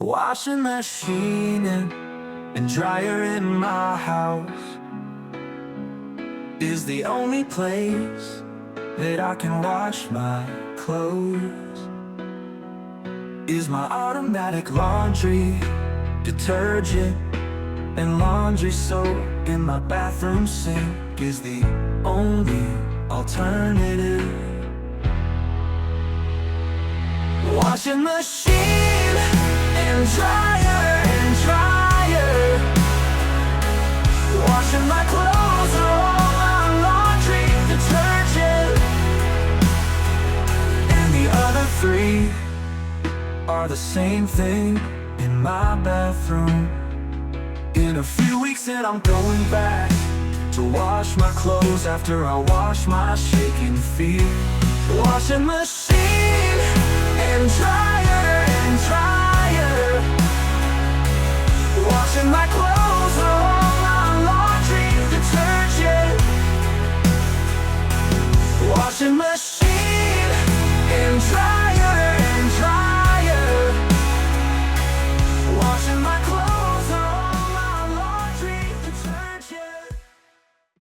Washing machine and dryer in my house is the only place that I can wash my clothes. Is my automatic laundry detergent and laundry soap in my bathroom sink is the only alternative. Washing machine and dryer, washing my clothes are all my laundry detergent, and the other three are the same thing in my bathroom. In a few weeks and I'm going back to wash my clothes after I wash my shaking feet. Washing machine and dryer, washing my clothes are all my laundry detergent. Washing machine and dryer.